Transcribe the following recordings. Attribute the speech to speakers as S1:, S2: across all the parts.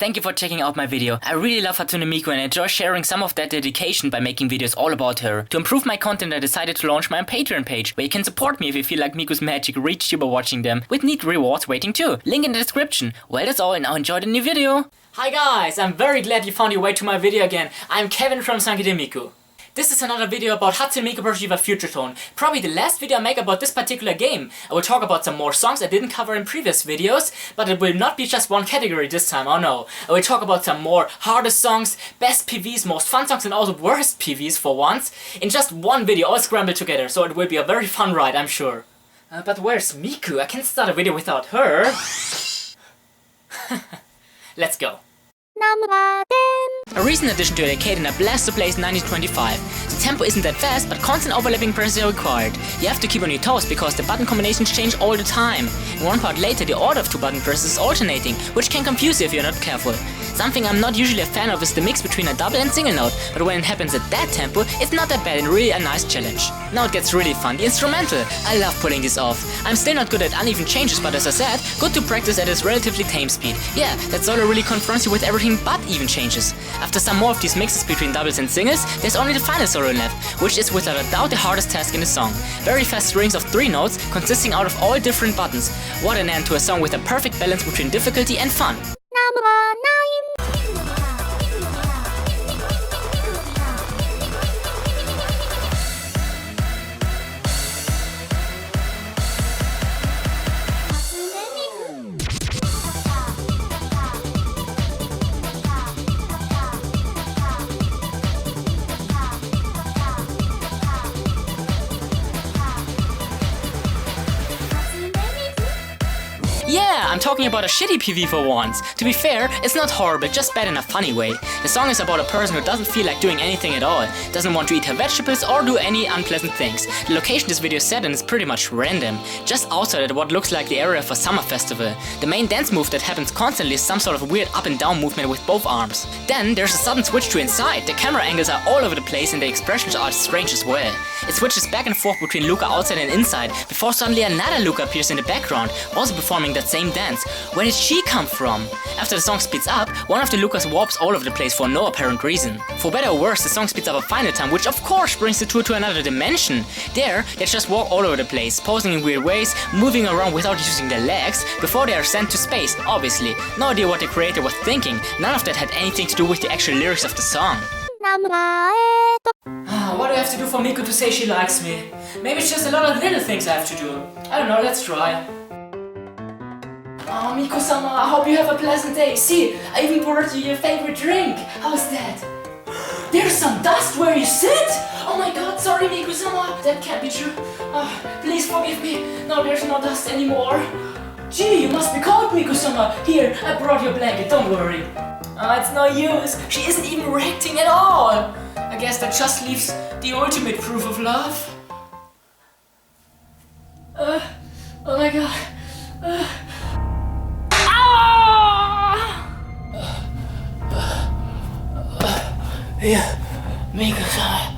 S1: Thank you for checking out my video. I really love Hatsune Miku and enjoy sharing some of that dedication by making videos all about her. To improve my content, I decided to launch my own Patreon page, where you can support me if you feel like Miku's magic reached you by watching them, with neat rewards waiting too. Link in the description. Well, that's all, and now enjoy the new video. Hi guys, I'm very glad you found your way to my video again. I'm Kevin from Hatsune Miku. This is another video about Hatsune Miku vs. Diva Future Tone. Probably the last video I make about this particular game. I will talk about some more songs I didn't cover in previous videos, but it will not be just one category this time, oh no. I will talk about some more hardest songs, best PVs, most fun songs, and also worst PVs for once, in just one video, all scrambled together, so it will be a very fun ride, I'm sure. But where's Miku? I can't start a video without her. Let's go. A recent addition to the arcade and a blast to play is 1925. The tempo isn't that fast, but constant overlapping presses are required. You have to keep on your toes because the button combinations change all the time. In one part later, the order of two button presses is alternating, which can confuse you if you're not careful. Something I'm not usually a fan of is the mix between a double and single note, but when it happens at that tempo, it's not that bad and really a nice challenge. Now it gets really fun, the instrumental. I love pulling this off. I'm still not good at uneven changes, but as I said, good to practice at its relatively tame speed. Yeah, that solo really confronts you with everything but even changes. After some more of these mixes between doubles and singles, there's only the final solo left, which is without a doubt the hardest task in the song. Very fast strings of 3 notes, consisting out of all different buttons. What an end to a song with a perfect balance between difficulty and fun. Yeah, I'm talking about a shitty PV for once. To be fair, it's not horrible, just bad in a funny way. The song is about a person who doesn't feel like doing anything at all, doesn't want to eat her vegetables or do any unpleasant things. The location this video is set in is pretty much random, just outside at what looks like the area of a summer festival. The main dance move that happens constantly is some sort of weird up and down movement with both arms. Then there's a sudden switch to inside, the camera angles are all over the place and the expressions are strange as well. It switches back and forth between Luca outside and inside, before suddenly another Luca appears in the background, also performing that same dance. Where did she come from? After the song speeds up, one of the Lucas warps all over the place for no apparent reason. For better or worse, the song speeds up a final time, which of course brings the tour to another dimension. There, they just walk all over the place, posing in weird ways, moving around without using their legs, before they are sent to space, obviously. No idea what the creator was thinking, none of that had anything to do with the actual lyrics of the song. What do I have to do for Miku to say she likes me? Maybe it's just a lot of little things I have to do. I don't know, let's try. Oh, Miku-sama, I hope you have a pleasant day. See, I even brought you your favorite drink. How's that? There's some dust where you sit? Oh my god, sorry Miku-sama. That can't be true. Please forgive me. No, there's no dust anymore. Gee, you must be cold, Miku-sama. Here, I brought your blanket, don't worry. It's no use. She isn't even reacting at all. I guess that just leaves the ultimate proof of love. Oh my god. Yeah, Miku-sama.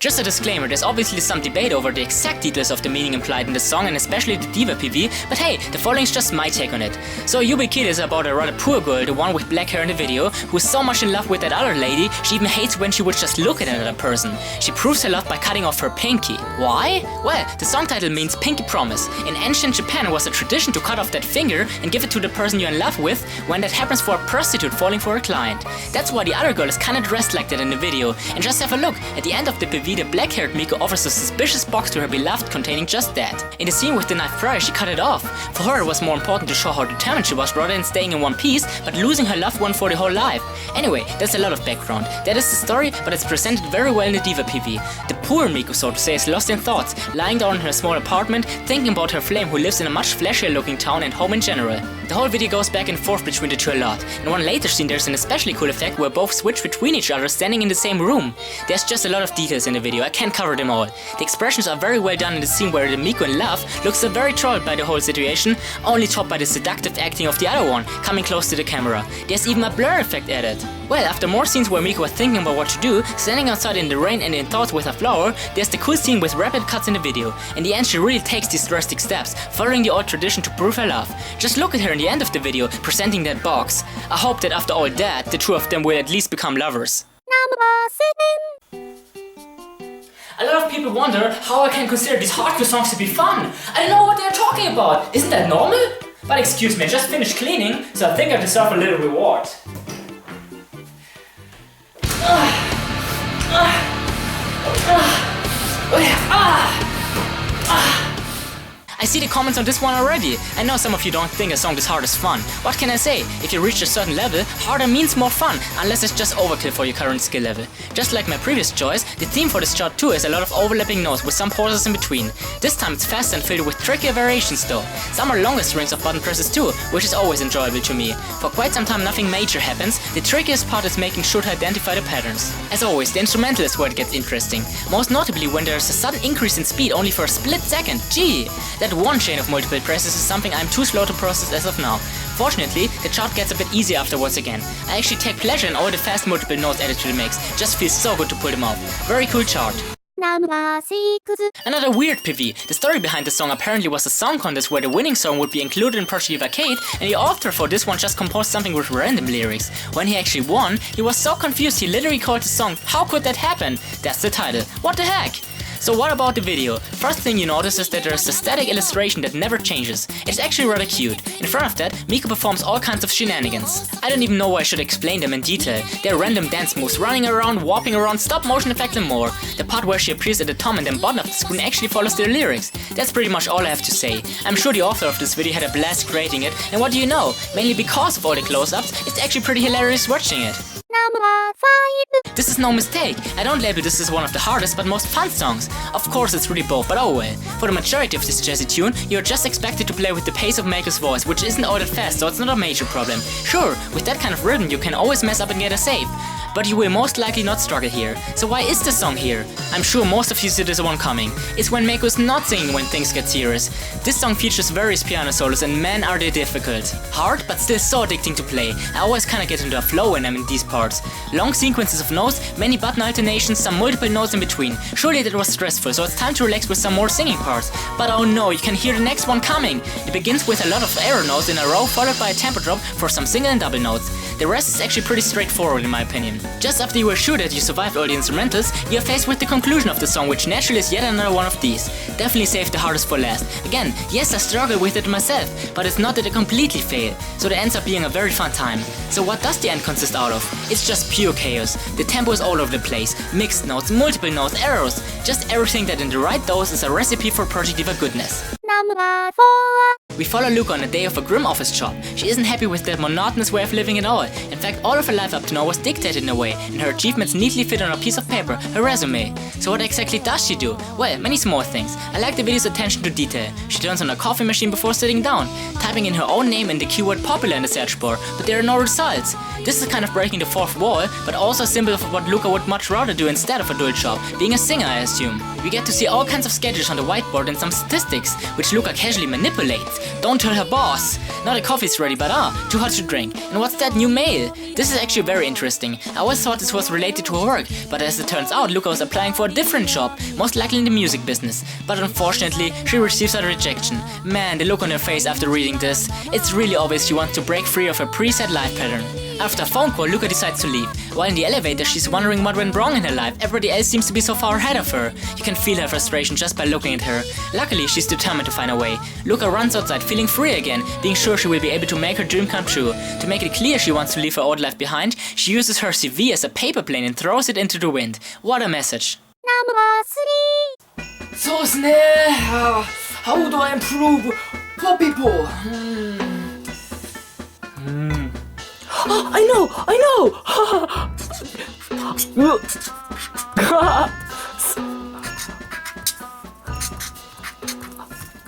S1: Just a disclaimer, there's obviously some debate over the exact details of the meaning implied in the song and especially the Diva PV, but hey, the following is just my take on it. So Yubi Kid is about a rather poor girl, the one with black hair in the video, who's so much in love with that other lady, she even hates when she would just look at another person. She proves her love by cutting off her pinky. Why? Well, the song title means pinky promise. In ancient Japan it was a tradition to cut off that finger and give it to the person you're in love with when that happens for a prostitute falling for a client. That's why the other girl is kinda dressed like that in the video, and just have a look, at the end of the PV the black-haired Miku offers a suspicious box to her beloved containing just that. In the scene with the knife prior, she cut it off. For her it was more important to show how determined she was rather than staying in one piece, but losing her loved one for the whole life. Anyway, there's a lot of background. That is the story, but it's presented very well in the Diva PV. The poor Miku, so to say, is lost in thoughts, lying down in her small apartment, thinking about her flame who lives in a much flashier looking town and home in general. The whole video goes back and forth between the two a lot. In one later scene there's an especially cool effect where both switch between each other standing in the same room. There's just a lot of details in the the video, I can't cover them all. The expressions are very well done in the scene where the Miku in love looks so very trolled by the whole situation, only topped by the seductive acting of the other one, coming close to the camera. There's even a blur effect added. Well, after more scenes where Miku was thinking about what to do, standing outside in the rain and in thoughts with a flower, there's the cool scene with rapid cuts in the video. In the end, she really takes these drastic steps, following the old tradition to prove her love. Just look at her in the end of the video, presenting that box. I hope that after all that, the two of them will at least become lovers. A lot of people wonder how I can consider these hardcore songs to be fun. I don't know what they're talking about. Isn't that normal? But excuse me, I just finished cleaning, so I think I deserve a little reward. I see the comments on this one already. I know some of you don't think a song this hard is fun. What can I say? If you reach a certain level, harder means more fun, unless it's just overkill for your current skill level. Just like my previous choice, the theme for this chart too is a lot of overlapping notes with some pauses in between. This time it's fast and filled with trickier variations though. Some are longer strings of button presses too, which is always enjoyable to me. For quite some time nothing major happens, the trickiest part is making sure to identify the patterns. As always, the instrumental is where it gets interesting. Most notably when there's a sudden increase in speed only for a split second. Gee! That one chain of multiple presses is something I'm too slow to process as of now. Fortunately, the chart gets a bit easier afterwards again. I actually take pleasure in all the fast multiple notes added to the mix, just feels so good to pull them off. Very cool chart. Another weird PV. The story behind the song apparently was a song contest where the winning song would be included in Project Diva Arcade, and the author for this one just composed something with random lyrics. When he actually won, he was so confused he literally called the song "How Could That Happen?" That's the title. What the heck? So what about the video? First thing you notice is that there's a static illustration that never changes. It's actually rather cute. In front of that, Miku performs all kinds of shenanigans. I don't even know why I should explain them in detail. They're random dance moves, running around, warping around, stop motion effects and more. The part where she appears at the top and then bottom of the screen actually follows the lyrics. That's pretty much all I have to say. I'm sure the author of this video had a blast creating it, and what do you know? Mainly because of all the close-ups, it's actually pretty hilarious watching it. This is no mistake. I don't label this as one of the hardest but most fun songs. Of course it's really both, but oh well. For the majority of this jazzy tune, you're just expected to play with the pace of Mako's voice, which isn't all that fast, so it's not a major problem. Sure, with that kind of rhythm you can always mess up and get a save, but you will most likely not struggle here. So why is this song here? I'm sure most of you see this one coming. It's when Mako's not singing when things get serious. This song features various piano solos and man are they difficult. Hard, but still so addicting to play. I always kinda get into a flow when I'm in these parts. Long sequences of notes, many button alternations, some multiple notes in between. Surely that was stressful, so it's time to relax with some more singing parts. But oh no, you can hear the next one coming. It begins with a lot of arrow notes in a row followed by a tempo drop for some single and double notes. The rest is actually pretty straightforward in my opinion. Just after you were sure that you survived all the instrumentals, you're faced with the conclusion of the song, which naturally is yet another one of these. Definitely saved the hardest for last. Again, yes, I struggle with it myself, but it's not that I completely fail, so it ends up being a very fun time. So what does the end consist out of? It's just pure chaos. The tempo is all over the place, mixed notes, multiple notes, arrows, just everything that in the right dose is a recipe for Project Diva goodness. We follow Luca on a day of a grim office job. She isn't happy with that monotonous way of living at all. In fact, all of her life up to now was dictated in a way, and her achievements neatly fit on a piece of paper, her resume. So what exactly does she do? Well, many small things. I like the video's attention to detail. She turns on a coffee machine before sitting down, typing in her own name and the keyword popular in the search bar, but there are no results. This is kind of breaking the fourth wall, but also a symbol of what Luca would much rather do instead of a dual job, being a singer I assume. We get to see all kinds of schedules on the whiteboard and some statistics, which Luca casually manipulates. Don't tell her boss. Now the coffee's ready, but too hot to drink. And what's that new mail? This is actually very interesting. I always thought this was related to her work, but as it turns out, Luca was applying for a different job, most likely in the music business. But unfortunately, she receives a rejection. Man, the look on her face after reading this. It's really obvious she wants to break free of her preset life pattern. After a phone call, Luca decides to leave. While in the elevator, she's wondering what went wrong in her life. Everybody else seems to be so far ahead of her. You can feel her frustration just by looking at her. Luckily, she's determined to find a way. Luca runs outside, feeling free again, being sure she will be able to make her dream come true. To make it clear she wants to leave her old life behind, she uses her CV as a paper plane and throws it into the wind. What a message.
S2: So, how do I improve poor people? Oh, I know!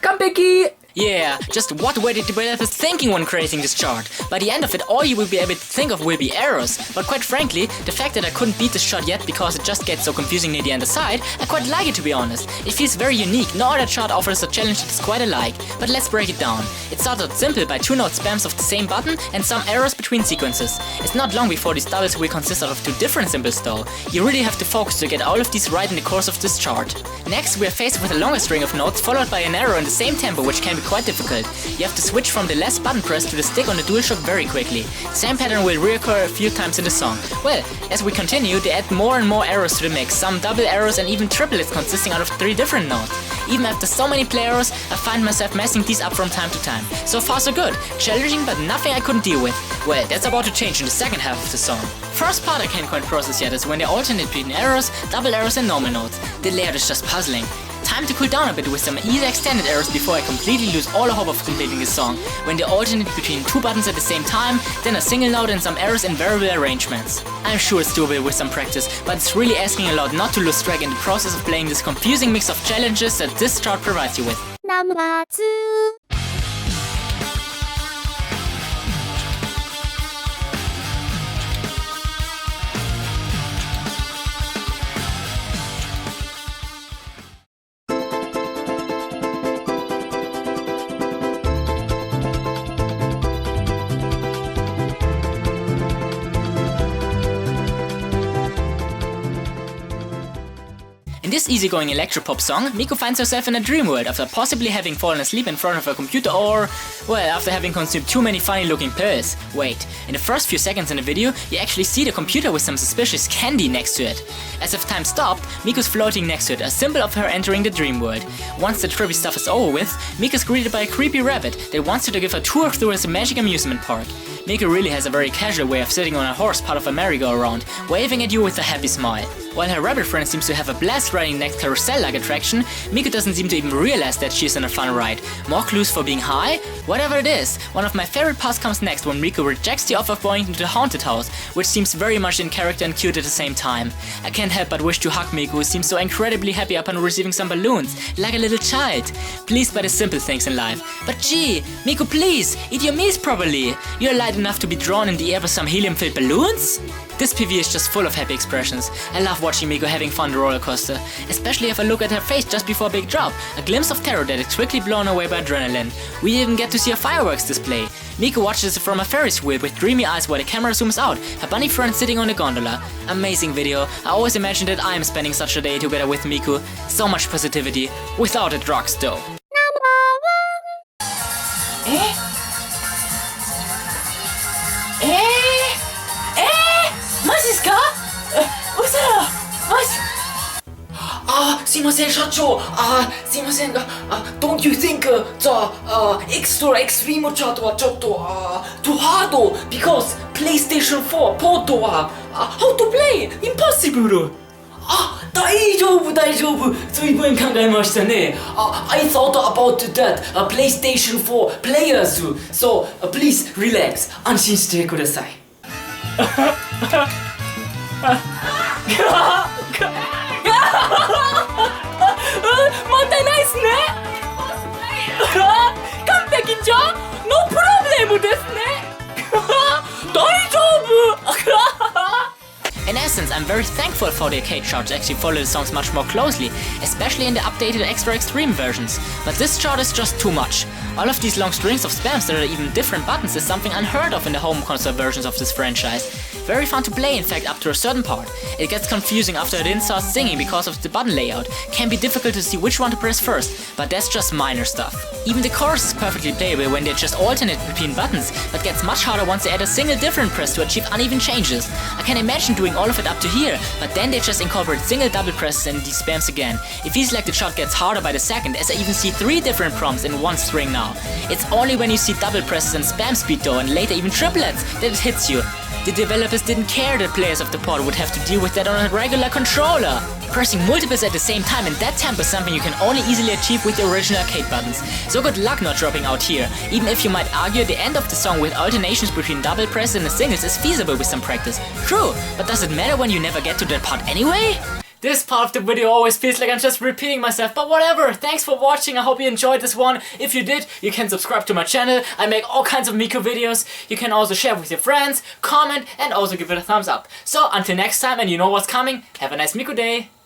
S2: Come, Becky!
S1: Yeah, just what were the developers thinking when creating this chart? By the end of it, all you will be able to think of will be errors. But quite frankly, the fact that I couldn't beat this chart yet because it just gets so confusing near the end aside, I quite like it to be honest. It feels very unique, no other chart offers a challenge that is quite alike. But let's break it down. It starts out simple by 2-note spams of the same button and some errors between sequences. It's not long before these doubles will consist out of 2 different symbols though. You really have to focus to get all of these right in the course of this chart. Next, we are faced with a longer string of notes followed by an arrow in the same tempo, which can be quite difficult. You have to switch from the last button press to the stick on the DualShock very quickly. The same pattern will reoccur a few times in the song. Well, as we continue, they add more and more arrows to the mix, some double arrows and even triplets consisting out of 3 different notes. Even after so many play arrows, I find myself messing these up from time to time. So far so good. Challenging, but nothing I couldn't deal with. Well, that's about to change in the second half of the song. First part I can't quite process yet is when they alternate between arrows, double arrows and normal notes. The layout is just puzzling. Time to cool down a bit with some easy extended arrows before I completely lose all hope of completing this song, when they alternate between 2 buttons at the same time, then a single note and some arrows in variable arrangements. I'm sure it's doable with some practice, but it's really asking a lot not to lose track in the process of playing this confusing mix of challenges that this chart provides you with.
S3: Number 2.
S1: In this easygoing electropop song, Miku finds herself in a dream world after possibly having fallen asleep in front of her computer or, well, after having consumed too many funny looking pills. Wait, in the first few seconds in the video, you actually see the computer with some suspicious candy next to it. As if time stopped, Miku's floating next to it, a symbol of her entering the dream world. Once the trippy stuff is over with, Miku's greeted by a creepy rabbit that wants her to give a tour through his magic amusement park. Miku really has a very casual way of sitting on a horse part of a merry-go-round, waving at you with a happy smile. While her rabbit friend seems to have a blast riding next carousel-like attraction, Miku doesn't seem to even realize that she's in a fun ride. More clues for being high? Whatever it is, one of my favorite parts comes next when Miku rejects the offer of going into the haunted house, which seems very much in character and cute at the same time. I can't help but wish to hug Miku, who seems so incredibly happy upon receiving some balloons, like a little child. Pleased by the simple things in life. But gee, Miku, please, eat your meals properly. You're light enough to be drawn in the air by some helium-filled balloons? This PV is just full of happy expressions. I love watching Miku having fun on the roller coaster, especially if I look at her face just before a big drop, a glimpse of terror that is quickly blown away by adrenaline. We even get to see a fireworks display. Miku watches it from a Ferris wheel with dreamy eyes while the camera zooms out, her bunny friend sitting on a gondola. Amazing video. I always imagined that I am spending such a day together with Miku. So much positivity, without the drugs though.
S2: Don't you think the extra extreme chart was just too hard because PlayStation 4 port how to play impossible. 大丈夫大丈夫随分考えましたね I thought about that PlayStation 4 players so please relax 安心してください問題ないっすね完璧じゃん No problem ですね大丈夫
S1: In essence, I'm very thankful for the arcade chart to actually follow the songs much more closely, especially in the updated extra extreme versions. But this chart is just too much. All of these long strings of spams that are even different buttons is something unheard of in the home console versions of this franchise. Very fun to play in fact up to a certain part. It gets confusing after it didn't start singing because of the button layout. Can be difficult to see which one to press first, but that's just minor stuff. Even the chorus is perfectly playable when they just alternate between buttons, but gets much harder once they add a single different press to achieve uneven changes. I can imagine doing all of it up to here, but then they just incorporate single double presses and these spams again. It feels like the chart gets harder by the second, as I even see 3 different prompts in one string now. It's only when you see double presses and spam speed though, and later even triplets, that it hits you. The developers didn't care that players of the port would have to deal with that on a regular controller. Pressing multiples at the same time in that tempo is something you can only easily achieve with the original arcade buttons. So good luck not dropping out here, even if you might argue the end of the song with alternations between double presses and the singles is feasible with some practice. True, but does it matter when you never get to that part anyway? This part of the video always feels like I'm just repeating myself, but whatever. Thanks for watching. I hope you enjoyed this one. If you did, you can subscribe to my channel. I make all kinds of Miku videos. You can also share with your friends, comment, and also give it a thumbs up. So until next time, and you know what's coming, have a nice Miku day.